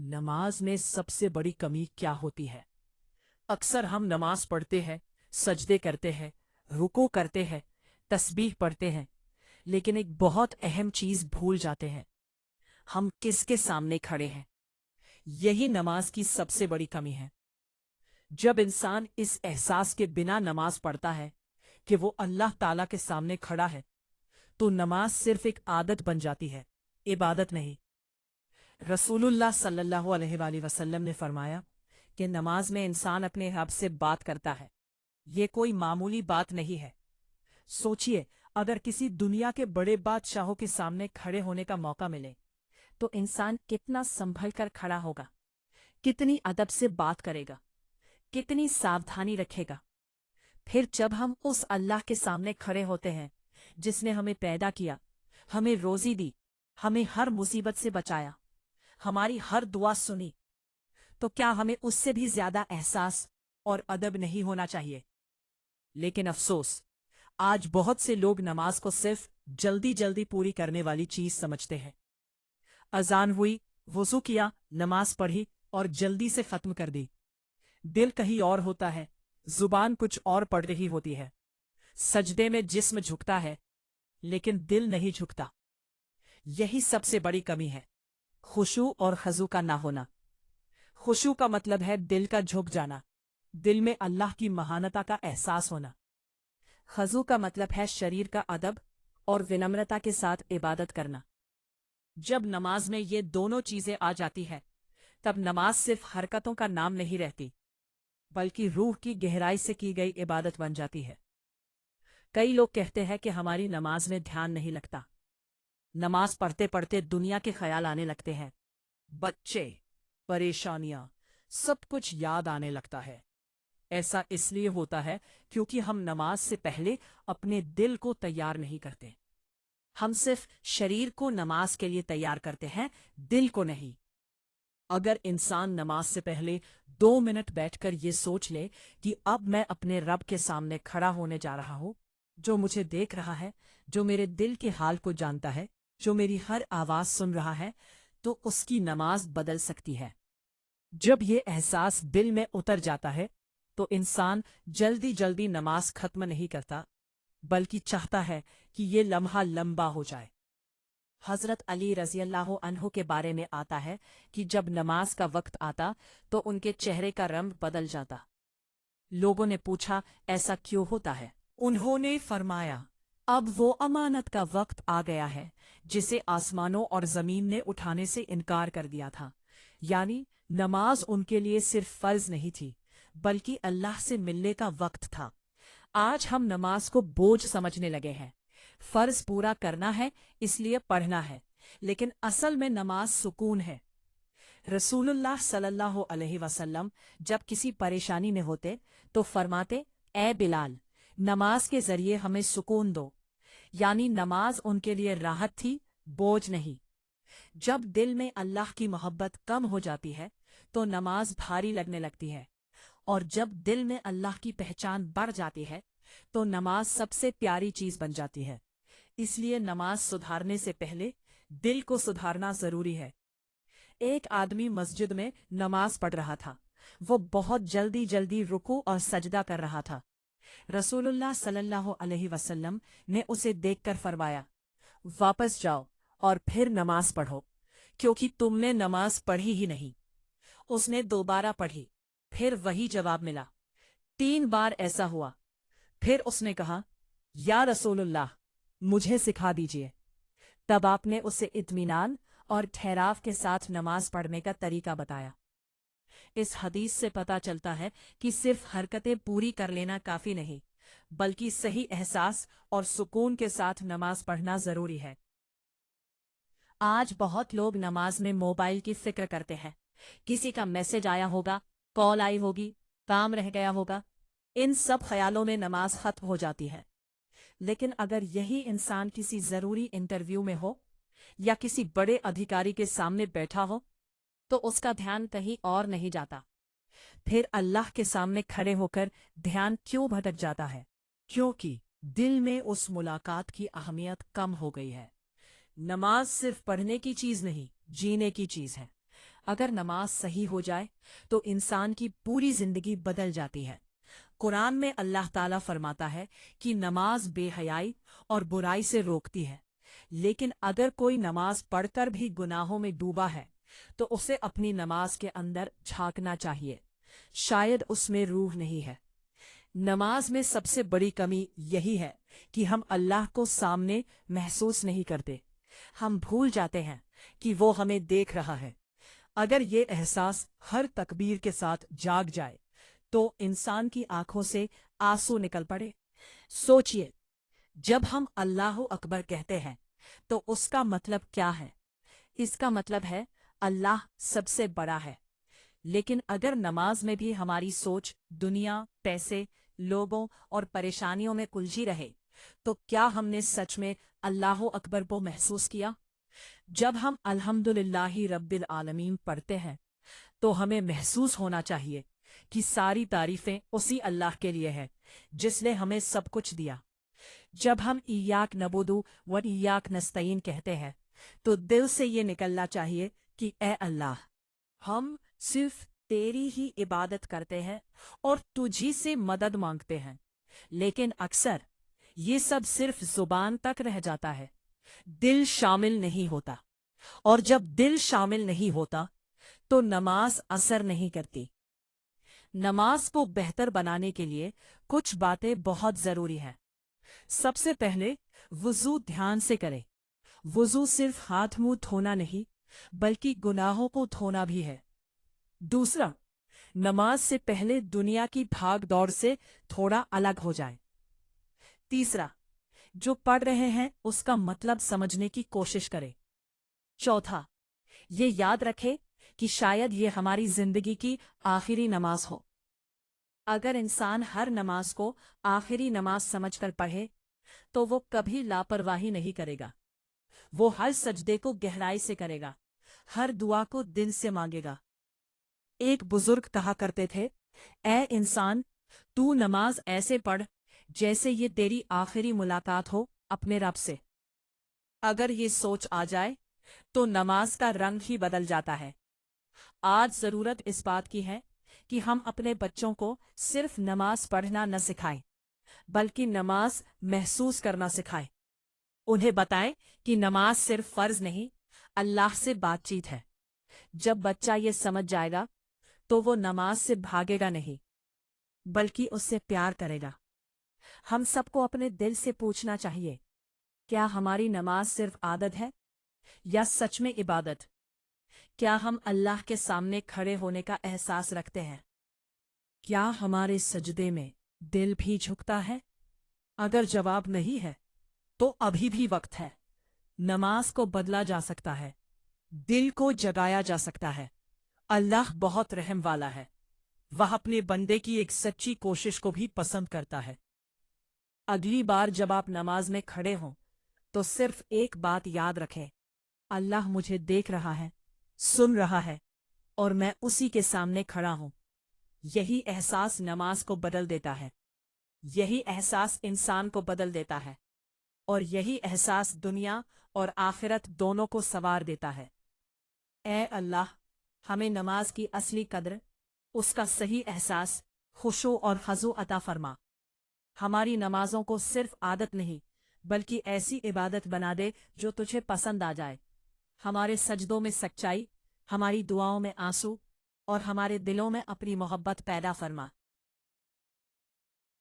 नमाज में सबसे बड़ी कमी क्या होती है? अक्सर हम नमाज पढ़ते हैं, सजदे करते हैं, रुको करते हैं, तस्बीह पढ़ते हैं, लेकिन एक बहुत अहम चीज भूल जाते हैं। हम किसके सामने खड़े हैं? यही नमाज की सबसे बड़ी कमी है। जब इंसान इस एहसास के बिना नमाज पढ़ता है कि वो अल्लाह ताला के सामने खड़ा है, तो नमाज सिर्फ एक आदत बन जाती है, इबादत नहीं। रसूलुल्लाह सल्लल्लाहु अलैहि वसल्लम ने फरमाया कि नमाज में इंसान अपने रब से बात करता है। ये कोई मामूली बात नहीं है। सोचिए, अगर किसी दुनिया के बड़े बादशाहों के सामने खड़े होने का मौका मिले, तो इंसान कितना संभल कर खड़ा होगा, कितनी अदब से बात करेगा, कितनी सावधानी रखेगा। फिर जब हम उस अल्लाह के सामने खड़े होते हैं जिसने हमें पैदा किया, हमें रोजी दी, हमें हर मुसीबत से बचाया, हमारी हर दुआ सुनी, तो क्या हमें उससे भी ज्यादा एहसास और अदब नहीं होना चाहिए? लेकिन अफसोस, आज बहुत से लोग नमाज को सिर्फ जल्दी जल्दी पूरी करने वाली चीज समझते हैं। अजान हुई, वुजू किया, नमाज पढ़ी और जल्दी से खत्म कर दी। दिल कहीं और होता है, जुबान कुछ और पढ़ रही होती है। सजदे में जिस्म झुकता है, लेकिन दिल नहीं झुकता। यही सबसे बड़ी कमी है, खुशू और खजू का ना होना। खुशू का मतलब है दिल का झुक जाना, दिल में अल्लाह की महानता का एहसास होना। खजू का मतलब है शरीर का अदब और विनम्रता के साथ इबादत करना। जब नमाज में ये दोनों चीजें आ जाती है, तब नमाज सिर्फ हरकतों का नाम नहीं रहती, बल्कि रूह की गहराई से की गई इबादत बन जाती है। कई लोग कहते हैं कि हमारी नमाज में ध्यान नहीं लगता। नमाज पढ़ते पढ़ते दुनिया के ख्याल आने लगते हैं, बच्चे, परेशानियां, सब कुछ याद आने लगता है। ऐसा इसलिए होता है क्योंकि हम नमाज से पहले अपने दिल को तैयार नहीं करते। हम सिर्फ शरीर को नमाज के लिए तैयार करते हैं, दिल को नहीं। अगर इंसान नमाज से पहले 2 मिनट बैठकर ये सोच ले कि अब मैं अपने रब के सामने खड़ा होने जा रहा हूँ, जो मुझे देख रहा है, जो मेरे दिल के हाल को जानता है, जो मेरी हर आवाज सुन रहा है, तो उसकी नमाज बदल सकती है। जब ये एहसास दिल में उतर जाता है, तो इंसान जल्दी जल्दी नमाज खत्म नहीं करता, बल्कि चाहता है कि ये लम्हा लंबा हो जाए। हजरत अली रज़ियल्लाहु अन्हु के बारे में आता है कि जब नमाज का वक्त आता तो उनके चेहरे का रंग बदल जाता। लोगों ने पूछा, ऐसा क्यों होता है? उन्होंने फरमाया, अब वो अमानत का वक्त आ गया है जिसे आसमानों और जमीन ने उठाने से इनकार कर दिया था। यानी नमाज उनके लिए सिर्फ फर्ज नहीं थी, बल्कि अल्लाह से मिलने का वक्त था। आज हम नमाज को बोझ समझने लगे हैं। फर्ज पूरा करना है इसलिए पढ़ना है, लेकिन असल में नमाज सुकून है। रसूलुल्लाह सल्लल्लाहु अलैहि वसल्लम जब किसी परेशानी में होते तो फरमाते, ए बिलाल, नमाज के जरिए हमें सुकून दो। यानी नमाज उनके लिए राहत थी, बोझ नहीं। जब दिल में अल्लाह की मोहब्बत कम हो जाती है तो नमाज भारी लगने लगती है, और जब दिल में अल्लाह की पहचान बढ़ जाती है तो नमाज सबसे प्यारी चीज बन जाती है। इसलिए नमाज सुधारने से पहले दिल को सुधारना जरूरी है। एक आदमी मस्जिद में नमाज पढ़ रहा था। वो बहुत जल्दी जल्दी रुकू और सजदा कर रहा था। रसूलुल्लाह सल्लल्लाहु अलैहि वसल्लम ने उसे देखकर फरमाया, वापस जाओ और फिर नमाज पढ़ो, क्योंकि तुमने नमाज पढ़ी ही नहीं। उसने दोबारा पढ़ी, फिर वही जवाब मिला। 3 बार ऐसा हुआ। फिर उसने कहा, या रसूलुल्लाह, मुझे सिखा दीजिए। तब आपने उसे इत्मीनान और ठहराव के साथ नमाज पढ़ने का तरीका बताया। इस हदीस से पता चलता है कि सिर्फ हरकतें पूरी कर लेना काफी नहीं, बल्कि सही एहसास और सुकून के साथ नमाज पढ़ना जरूरी है। आज बहुत लोग नमाज में मोबाइल की फिक्र करते हैं। किसी का मैसेज आया होगा, कॉल आई होगी, काम रह गया होगा। इन सब ख्यालों में नमाज खत्म हो जाती है। लेकिन अगर यही इंसान किसी जरूरी इंटरव्यू में हो या किसी बड़े अधिकारी के सामने बैठा हो, तो उसका ध्यान कहीं और नहीं जाता। फिर अल्लाह के सामने खड़े होकर ध्यान क्यों भटक जाता है? क्योंकि दिल में उस मुलाकात की अहमियत कम हो गई है। नमाज सिर्फ पढ़ने की चीज नहीं, जीने की चीज है। اگر نماز صحیح ہو جائے تو انسان کی پوری زندگی بدل جاتی ہے۔ قرآن میں اللہ تعالیٰ فرماتا ہے کہ نماز بے حیائی اور برائی سے روکتی ہے، لیکن اگر کوئی نماز پڑھ کر بھی گناہوں میں ڈوبا ہے تو اسے اپنی نماز کے اندر جھانکنا چاہیے، شاید اس میں روح نہیں ہے۔ نماز میں سب سے بڑی کمی یہی ہے کہ ہم اللہ کو سامنے محسوس نہیں کرتے، ہم بھول جاتے ہیں کہ وہ ہمیں دیکھ رہا ہے۔ اگر یہ احساس ہر تکبیر کے ساتھ جاگ جائے تو انسان کی آنکھوں سے آنسو نکل پڑے۔ سوچئے، جب ہم اللہ اکبر کہتے ہیں تو اس کا مطلب کیا ہے؟ اس کا مطلب ہے اللہ سب سے بڑا ہے۔ لیکن اگر نماز میں بھی ہماری سوچ دنیا، پیسے، لوگوں اور پریشانیوں میں الجھی رہے تو کیا ہم نے سچ میں اللہ اکبر کو محسوس کیا؟ جب ہم الحمدللہ رب العالمین پڑھتے ہیں تو ہمیں محسوس ہونا چاہیے کہ ساری تعریفیں اسی اللہ کے لیے ہیں جس نے ہمیں سب کچھ دیا۔ جب ہم ایاک نعبد و ایاک نستعین کہتے ہیں تو دل سے یہ نکلنا چاہیے کہ اے اللہ، ہم صرف تیری ہی عبادت کرتے ہیں اور تجھی سے مدد مانگتے ہیں۔ لیکن اکثر یہ سب صرف زبان تک رہ جاتا ہے، دل شامل نہیں ہوتا، اور جب دل شامل نہیں ہوتا تو نماز اثر نہیں کرتی۔ نماز کو بہتر بنانے کے لیے کچھ باتیں بہت ضروری ہیں۔ سب سے پہلے وضو دھیان سے کریں۔ وضو صرف ہاتھ منہ دھونا نہیں بلکہ گناہوں کو دھونا بھی ہے۔ دوسرا، نماز سے پہلے دنیا کی بھاگ دوڑ سے تھوڑا الگ ہو جائیں۔ تیسرا، جو پڑھ رہے ہیں اس کا مطلب سمجھنے کی کوشش کریں۔ چوتھا، یہ یاد رکھیں کہ شاید یہ ہماری زندگی کی آخری نماز ہو۔ اگر انسان ہر نماز کو آخری نماز سمجھ کر پڑھے تو وہ کبھی لاپرواہی نہیں کرے گا۔ وہ ہر سجدے کو گہرائی سے کرے گا، ہر دعا کو دل سے مانگے گا۔ ایک بزرگ کہا کرتے تھے، اے انسان، تو نماز ایسے پڑھ جیسے یہ تیری آخری ملاقات ہو اپنے رب سے۔ اگر یہ سوچ آ جائے تو نماز کا رنگ ہی بدل جاتا ہے۔ آج ضرورت اس بات کی ہے کہ ہم اپنے بچوں کو صرف نماز پڑھنا نہ سکھائیں بلکہ نماز محسوس کرنا سکھائیں۔ انہیں بتائیں کہ نماز صرف فرض نہیں، اللہ سے بات چیت ہے۔ جب بچہ یہ سمجھ جائے گا تو وہ نماز سے بھاگے گا نہیں بلکہ اس سے پیار کرے گا۔ ہم سب کو اپنے دل سے پوچھنا چاہیے، کیا ہماری نماز صرف عادت ہے یا سچ میں عبادت؟ کیا ہم اللہ کے سامنے کھڑے ہونے کا احساس رکھتے ہیں؟ کیا ہمارے سجدے میں دل بھی جھکتا ہے؟ اگر جواب نہیں ہے تو ابھی بھی وقت ہے۔ نماز کو بدلا جا سکتا ہے، دل کو جگایا جا سکتا ہے۔ اللہ بہت رحم والا ہے، وہ اپنے بندے کی ایک سچی کوشش کو بھی پسند کرتا ہے۔ اگلی بار جب آپ نماز میں کھڑے ہوں تو صرف ایک بات یاد رکھیں، اللہ مجھے دیکھ رہا ہے، سن رہا ہے، اور میں اسی کے سامنے کھڑا ہوں۔ یہی احساس نماز کو بدل دیتا ہے، یہی احساس انسان کو بدل دیتا ہے، اور یہی احساس دنیا اور آخرت دونوں کو سنوار دیتا ہے۔ اے اللہ، ہمیں نماز کی اصلی قدر، اس کا صحیح احساس، خشوع اور خضوع عطا فرما۔ ہماری نمازوں کو صرف عادت نہیں بلکہ ایسی عبادت بنا دے جو تجھے پسند آ جائے۔ ہمارے سجدوں میں سچائی، ہماری دعاؤں میں آنسو، اور ہمارے دلوں میں اپنی محبت پیدا فرما۔